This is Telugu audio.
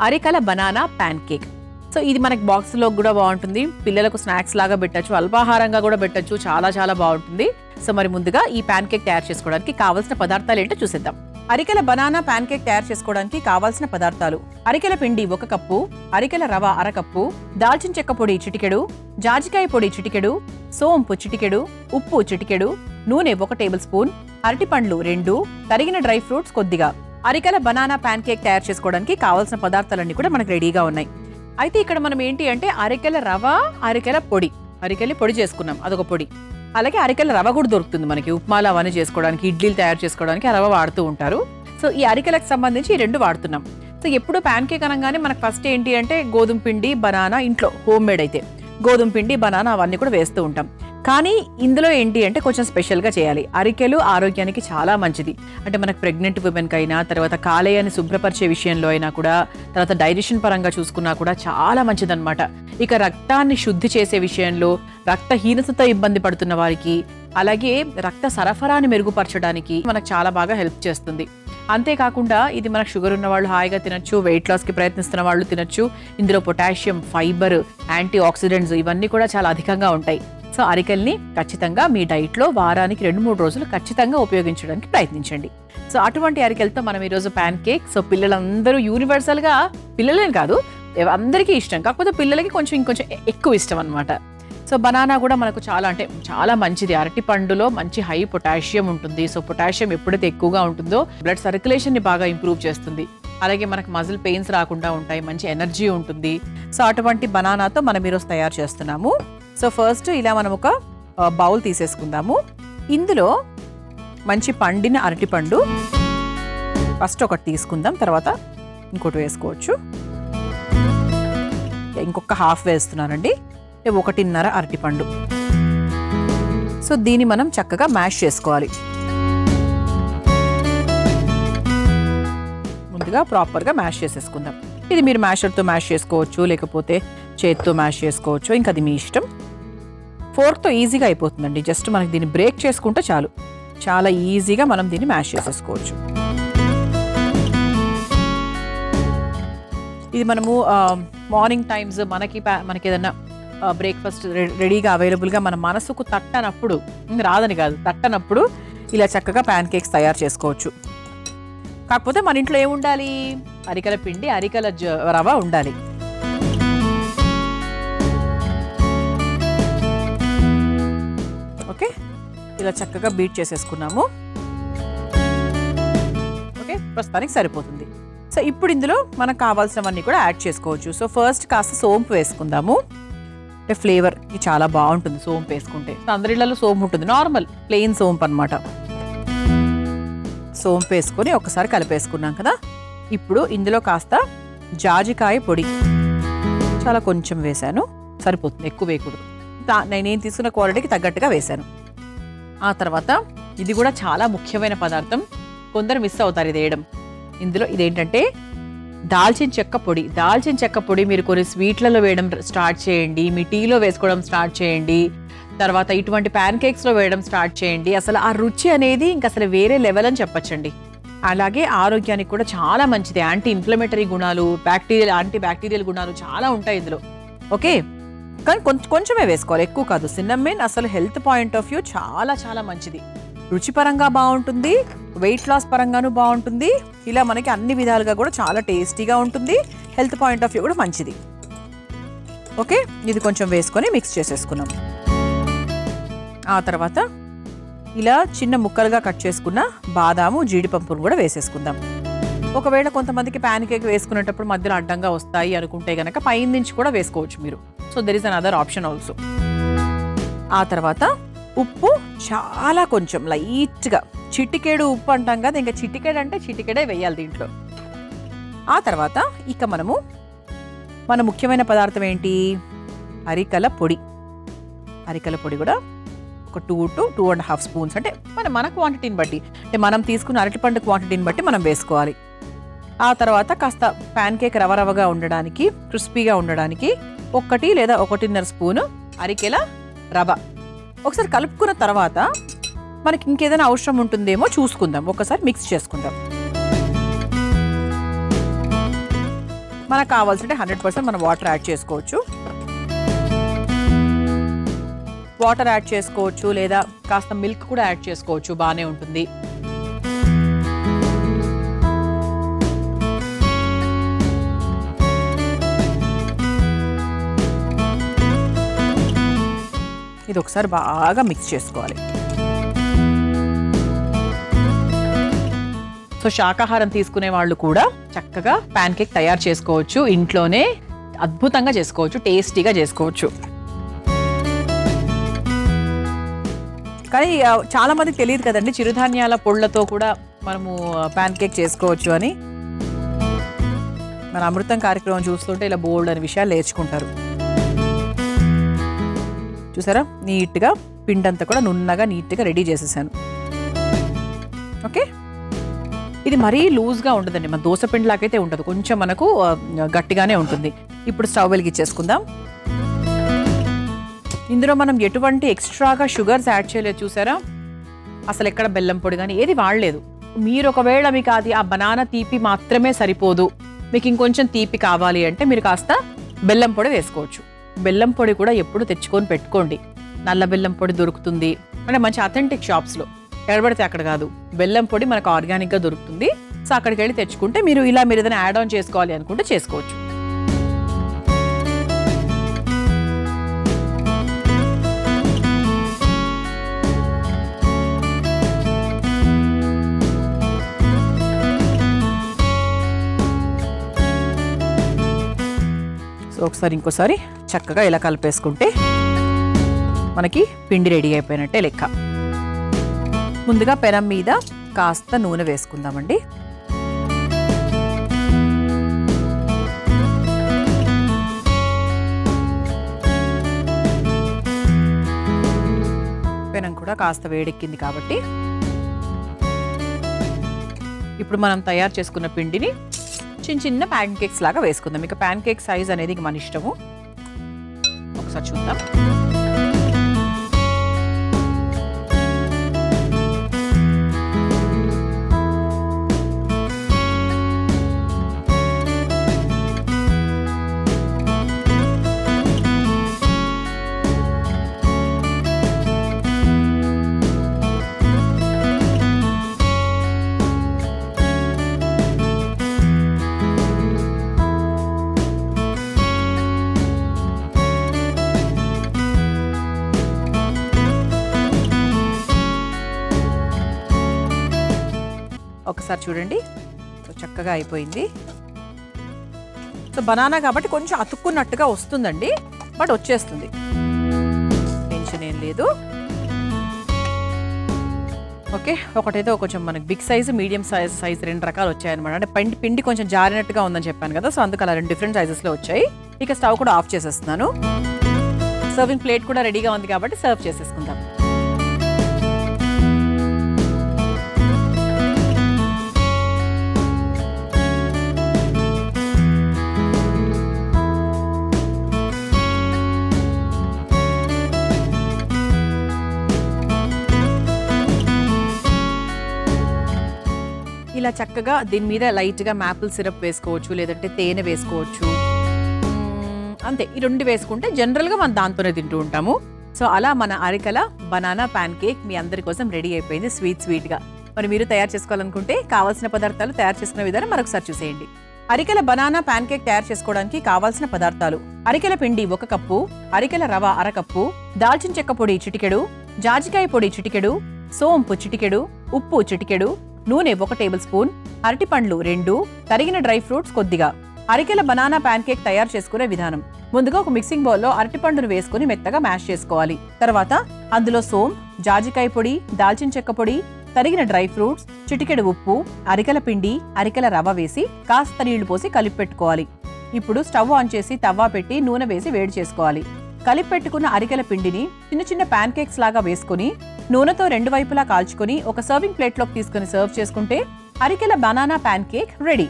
అరికల బనానా ప్యాన్ కేక్. సో ఇది మనకి బాక్స్లో కూడా బాగుంటుంది, పిల్లలకు స్నాక్స్ లాగా పెట్టచ్చు, అల్పాహారంగా కూడా పెట్టచ్చు, చాలా చాలా బాగుంటుంది. సో మరి ముందుగా ఈ ప్యాన్ కేక్ తయారు చేసుకోవడానికి కావాల్సిన పదార్థాలు ఏంటో చూసేద్దాం. అరికెల బనానా ప్యాన్ కేక్ తయారు చేసుకోవడానికి కావాల్సిన పదార్థాలు: అరికెల పిండి 1 కప్పు, అరికెల రవ 1/2 కప్పు, దాల్చిన చెక్క పొడి చిటికెడు, జాజికాయ పొడి చిటికెడు, సోంపు చిటికెడు, ఉప్పు చిటికెడు, నూనె 1 టేబుల్ స్పూన్, అరటిపండ్లు 2, తరిగిన డ్రై ఫ్రూట్స్ కొద్దిగా. అరికెల బనానా ప్యాన్ కేక్ తయారు చేసుకోవడానికి కావాల్సిన పదార్థాలన్నీ కూడా మనకు రెడీగా ఉన్నాయి. అయితే ఇక్కడ మనం ఏంటి అంటే అరికెల రవ, అరికెల పొడి, అరికెల పొడి చేసుకున్నాం, అదొక పొడి. అలాగే అరికెల రవ కూడా దొరుకుతుంది మనకి, ఉప్మాలు అవన్నీ చేసుకోవడానికి, ఇడ్లీలు తయారు చేసుకోవడానికి ఆ రవ వాడుతూ ఉంటారు. సో ఈ అరికెలకు సంబంధించి ఈ 2 వాడుతున్నాం. సో ఎప్పుడు ప్యాన్ కేక్ అనగానే మనకు ఫస్ట్ ఏంటి అంటే గోధుమ పిండి, బనానా, ఇంట్లో హోమ్ మేడ్ అయితే గోధుమ పిండి, బనానా అవన్నీ కూడా వేస్తూ ఉంటాం. కానీ ఇందులో ఏంటి అంటే కొంచెం స్పెషల్గా చేయాలి. అరికెలు ఆరోగ్యానికి చాలా మంచిది. అంటే మనకు ప్రెగ్నెంట్ ఉమెన్కి అయినా, తర్వాత కాలేయాన్ని శుభ్రపరిచే విషయంలో అయినా కూడా, తర్వాత డైజెషన్ పరంగా చూసుకున్నా కూడా చాలా మంచిదన్నమాట. ఇక రక్తాన్ని శుద్ధి చేసే విషయంలో, రక్తహీనతతో ఇబ్బంది పడుతున్న వారికి, అలాగే రక్త సరఫరాని మెరుగుపరచడానికి మనకు చాలా బాగా హెల్ప్ చేస్తుంది. అంతేకాకుండా ఇది మనకు షుగర్ ఉన్న వాళ్ళు హాయిగా తినచ్చు, వెయిట్ లాస్కి ప్రయత్నిస్తున్న వాళ్ళు తినచ్చు. ఇందులో పొటాషియం, ఫైబర్, యాంటీ ఆక్సిడెంట్స్ ఇవన్నీ కూడా చాలా అధికంగా ఉంటాయి. సో అరికెల్ని ఖచ్చితంగా మీ డైట్లో వారానికి 2-3 రోజులు ఖచ్చితంగా ఉపయోగించడానికి ప్రయత్నించండి. సో అటువంటి అరికెలతో మనం ఈరోజు ప్యాన్ కేక్. సో పిల్లలందరూ యూనివర్సల్గా, పిల్లలని కాదు అందరికీ ఇష్టం, కాకపోతే పిల్లలకి ఇంకొంచెం ఎక్కువ ఇష్టం అనమాట. సో బనానా కూడా మనకు చాలా మంచిది. అరటి పండులో మంచి హై పొటాషియం ఉంటుంది. సో పొటాషియం ఎప్పుడైతే ఎక్కువగా ఉంటుందో బ్లడ్ సర్క్యులేషన్ని బాగా ఇంప్రూవ్ చేస్తుంది. అలాగే మనకు మజిల్ పెయిన్స్ రాకుండా ఉంటాయి, మంచి ఎనర్జీ ఉంటుంది. సో అటువంటి బనానాతో మనం ఈరోజు తయారు చేస్తున్నాము. సో ఫస్ట్ ఇలా మనం ఒక బౌల్ తీసేసుకుందాము. ఇందులో మంచి పండిన అరటిపండు ఫస్ట్ ఒకటి తీసుకుందాం, తర్వాత ఇంకోటి వేసుకోవచ్చు. ఇంకొక హాఫ్ వేస్తున్నానండి, 1.5 అరటిపండు. సో దీన్ని మనం చక్కగా మ్యాష్ చేసుకోవాలి. ముందుగా ప్రాపర్గా మ్యాష్ చేసేసుకుందాం. ఇది మీరు మ్యాషర్తో మ్యాష్ చేసుకోవచ్చు, లేకపోతే చేత్తో మ్యాష్ చేసుకోవచ్చు, ఇంకా అది మీ ఇష్టం. ఫోర్క్తో ఈజీగా అయిపోతుందండి, జస్ట్ మనకి దీన్ని బ్రేక్ చేసుకుంటే చాలు. చాలా ఈజీగా మనం దీన్ని మ్యాష్ చేసేసుకోవచ్చు. ఇది మనము మార్నింగ్ టైమ్స్ మనకి ఏదన్నా బ్రేక్ఫాస్ట్ రెడీగా అవైలబుల్గా మన మనసుకు తట్టనప్పుడు, రాదని కాదు తట్టనప్పుడు ఇలా చక్కగా ప్యాన్ కేక్స్ తయారు చేసుకోవచ్చు. కాకపోతే మన ఇంట్లో ఏముండాలి? అరికెల పిండి, అరికెల రవ ఉండాలి. ఓకే, ఇలా చక్కగా బీట్ చేసేసుకున్నాము. ఓకే, ప్రస్తుతానికి సరిపోతుంది. సో ఇప్పుడు ఇందులో మనకు కావాల్సినవన్నీ కూడా యాడ్ చేసుకోవచ్చు. సో ఫస్ట్ కాస్త సోంపు వేసుకుందాము. అంటే ఫ్లేవర్ చాలా బాగుంటుంది సోంపు వేసుకుంటే. అందరి ఇళ్లలో సోంపు ఉంటుంది, నార్మల్ ప్లెయిన్ సోంపు అనమాట. సోంపు వేసుకొని ఒకసారి కలిపేసుకున్నాం కదా. ఇప్పుడు ఇందులో కాస్త జాజికాయ పొడి చాలా కొంచెం వేసాను, సరిపోతుంది, ఎక్కువ వేయకూడదు. నేను తీసుకున్న క్వాలిటీకి తగ్గట్టుగా వేశాను. ఆ తర్వాత ఇది కూడా చాలా ముఖ్యమైన పదార్థం, కొందరు మిస్ అవుతారు ఇది వేయడం. ఇందులో ఇదేంటంటే దాల్చిన చెక్క పొడి. దాల్చిన చెక్క పొడి మీరు కొన్ని స్వీట్లలో వేయడం స్టార్ట్ చేయండి, మీ టీలో వేసుకోవడం స్టార్ట్ చేయండి, తర్వాత ఇటువంటి ప్యాన్ కేక్స్లో వేయడం స్టార్ట్ చేయండి. అసలు ఆ రుచి అనేది ఇంక అసలు వేరే లెవెల్ అని చెప్పచ్చండి. అలాగే ఆరోగ్యానికి కూడా చాలా మంచిది. యాంటీ ఇన్ఫ్లమేటరీ గుణాలు, యాంటీ బ్యాక్టీరియల్ గుణాలు చాలా ఉంటాయి ఇందులో. ఓకే, కానీ కొంచెమే వేసుకోవాలి, ఎక్కువ కాదు. సిన్నమన్ అసలు హెల్త్ పాయింట్ ఆఫ్ వ్యూ చాలా చాలా మంచిది. రుచి పరంగా బాగుంటుంది, వెయిట్ లాస్ పరంగాను బాగుంటుంది. ఇలా మనకి అన్ని విధాలుగా కూడా చాలా టేస్టీగా ఉంటుంది, హెల్త్ పాయింట్ ఆఫ్ వ్యూ కూడా మంచిది. ఓకే, ఇది కొంచెం వేసుకొని మిక్స్ చేసేసుకున్నాం. ఆ తర్వాత ఇలా చిన్న ముక్కలుగా కట్ చేసుకున్న బాదాము, జీడిపప్పును కూడా వేసేసుకుందాం. ఒకవేళ కొంతమందికి ప్యాన్ కేక్ వేసుకునేటప్పుడు మధ్యలో అడ్డంగా వస్తాయి అనుకుంటే కనుక పైన నుంచి కూడా వేసుకోవచ్చు మీరు. So there is another option also. ఆ తర్వాత ఉప్పు చాలా కొంచెం లైట్గా, చిటికెడు ఉప్పు అంటాం కదా, ఇంకా చిటికెడు అంటే చిటికెడే వేయాలి దీంట్లో. ఆ తర్వాత ఇక మన ముఖ్యమైన పదార్థం ఏంటి? అరికెల పొడి. అరికెల పొడి కూడా ఒక 2 to 2.5 స్పూన్స్, అంటే మన క్వాంటిటీని బట్టి, అంటే మనం తీసుకున్న అరటిపండు క్వాంటిటీని బట్టి మనం వేసుకోవాలి. ఆ తర్వాత కాస్త ప్యాన్ కేక్ రవరవగా ఉండడానికి, క్రిస్పీగా ఉండడానికి 1 లేదా 1.5 స్పూను అరికెల రవ. ఒకసారి కలుపుకున్న తర్వాత మనకి ఇంకేదైనా అవసరం ఉంటుందేమో చూసుకుందాం, ఒకసారి మిక్స్ చేసుకుందాం. మనకు కావాల్సింటే 100% మనం వాటర్ యాడ్ చేసుకోవచ్చు. వాటర్ యాడ్ చేసుకోవచ్చు లేదా కాస్త మిల్క్ కూడా యాడ్ చేసుకోవచ్చు, బాగానే ఉంటుంది. ఇది ఒకసారి బాగా మిక్స్ చేసుకోవాలి. సో శాకాహారం తీసుకునే వాళ్ళు కూడా చక్కగా ప్యాన్ కేక్ తయారు చేసుకోవచ్చు, ఇంట్లోనే అద్భుతంగా చేసుకోవచ్చు, టేస్టీగా చేసుకోవచ్చు. కానీ చాలా మందికి తెలియదు కదండి చిరుధాన్యాల పొళ్ళతో కూడా మనము ప్యాన్ కేక్ చేసుకోవచ్చు అని. మన అమృతం కార్యక్రమం చూస్తుంటే ఇలా బోల్డ్ అనే విషయాలు నేర్చుకుంటారు. చూసారా, నీట్గా పిండి అంతా కూడా నున్నగా నీట్గా రెడీ చేసేసాను. ఓకే, ఇది మరీ లూజ్గా ఉండదండి, మన దోశ పిండిలాకైతే ఉండదు, కొంచెం మనకు గట్టిగానే ఉంటుంది. ఇప్పుడు స్టవ్ వెలిగించేసుకుందాం. ఇందులో మనం ఎటువంటి ఎక్స్ట్రాగా షుగర్స్ యాడ్ చేయలేదు, చూసారా, అసలు ఎక్కడ బెల్లం పొడి కానీ ఏది వాడలేదు. మీరు ఒకవేళ మీకు అది ఆ బనానా తీపి మాత్రమే సరిపోదు, మీకు ఇంకొంచెం తీపి కావాలి అంటే మీరు కాస్త బెల్లం పొడి వేసుకోవచ్చు. బెల్లం పొడి కూడా ఎప్పుడు తెచ్చుకొని పెట్టుకోండి, నల్ల బెల్లం పొడి దొరుకుతుంది అంటే మంచి అథెంటిక్ షాప్స్లో, ఎక్కడబడితే అక్కడ కాదు. బెల్లం పొడి మనకు ఆర్గానిక్గా దొరుకుతుంది. సో అక్కడికి వెళ్ళి తెచ్చుకుంటే మీరు ఏదైనా యాడ్ ఆన్ చేసుకోవాలి అనుకుంటే చేసుకోవచ్చు. సో ఒకసారి ఇంకోసారి చక్కగా ఇలా కలిపేసుకుంటే మనకి పిండి రెడీ అయిపోయినట్టే లెక్క. ముందుగా పెనం మీద కాస్త నూనె వేసుకుందామండి. పెనం కూడా కాస్త వేడెక్కింది కాబట్టి ఇప్పుడు మనం తయారు చేసుకున్న పిండిని చిన్న చిన్న ప్యాన్ కేక్స్ లాగా వేసుకుందాం. ఇక ప్యాన్ కేక్ సైజ్ అనేది మన ఇష్టము. ఒకసారి చూద్దాం. ఒకసారి చూడండి, సో చక్కగా అయిపోయింది. సో బనానా కాబట్టి కొంచెం అతుక్కున్నట్టుగా వస్తుందండి, బట్ వచ్చేస్తుంది, టెన్షన్ ఏం లేదు. ఓకే, ఒకటైతే కొంచెం మనకి బిగ్ సైజు, మీడియం సైజ్ రెండు రకాలు వచ్చాయన్నమాట. అంటే పిండి కొంచెం జారినట్టుగా ఉందని చెప్పాను కదా, సో అందుకు అలా రెండు డిఫరెంట్ సైజెస్లో వచ్చాయి. ఇక స్టవ్ కూడా ఆఫ్ చేసేస్తున్నాను. సర్వింగ్ ప్లేట్ కూడా రెడీగా ఉంది కాబట్టి సర్వ్ చేసేసుకుందాం. ఇలా చక్కగా దీని మీద లైట్గా మ్యాపుల్ సిరప్ వేసుకోవచ్చు, లేదంటే తేనె వేసుకోవచ్చు, అంతే. ఈ రెండు వేసుకుంటే జనరల్గా మనం దాంతోనే తింటూ ఉంటాము. సో అలా మన అరికల బనానా ప్యాన్ కేక్ మీ అందరి కోసం రెడీ అయిపోయింది, స్వీట్గా. మరి మీరు తయారు చేసుకోవాలనుకుంటే కావాల్సిన పదార్థాలు, తయారు చేసుకునే విధానం మరొకసారి చూసేయండి. అరికెల బనానా ప్యాన్ కేక్ తయారు చేసుకోవడానికి కావాల్సిన పదార్థాలు: అరికెల పిండి 1 కప్పు, అరికెల రవ 1/2 కప్పు, దాల్చిన చెక్క పొడి చిటికెడు, జాజికాయ పొడి చిటికెడు, సోంపు చిటికెడు, ఉప్పు చిటికెడు, నూనె 1 టేబుల్ స్పూన్, అరటిపండ్లు 2, తరిగిన డ్రై ఫ్రూట్స్ కొద్దిగా. అరికెల బనానా ప్యాన్ కేక్ తయారు చేసుకునే విధానం: ముందుగా ఒక మిక్సింగ్ బౌల్లో అరటిపండును వేసుకుని మెత్తగా మ్యాష్ చేసుకోవాలి. తర్వాత అందులో సోంపు, జాజికాయ పొడి, దాల్చిన చెక్క పొడి, తరిగిన డ్రై ఫ్రూట్స్, చిటికెడు ఉప్పు, అరికెల పిండి, అరికెల రవ్వ వేసి కాస్త నీళ్లు పోసి కలిపి పెట్టుకోవాలి. ఇప్పుడు స్టవ్ ఆన్ చేసి తవ్వ పెట్టి నూనె వేసి వేడి చేసుకోవాలి. కలిపి పెట్టుకున్న అరికెల పిండిని చిన్న చిన్న ప్యాన్ కేక్స్ లాగా వేసుకుని నూనెతో 2 వైపులా కాల్చుకొని ఒక సర్వింగ్ ప్లేట్లోకి తీసుకుని సర్వ్ చేసుకుంటే అరికెల బనానా ప్యాన్ కేక్ రెడీ.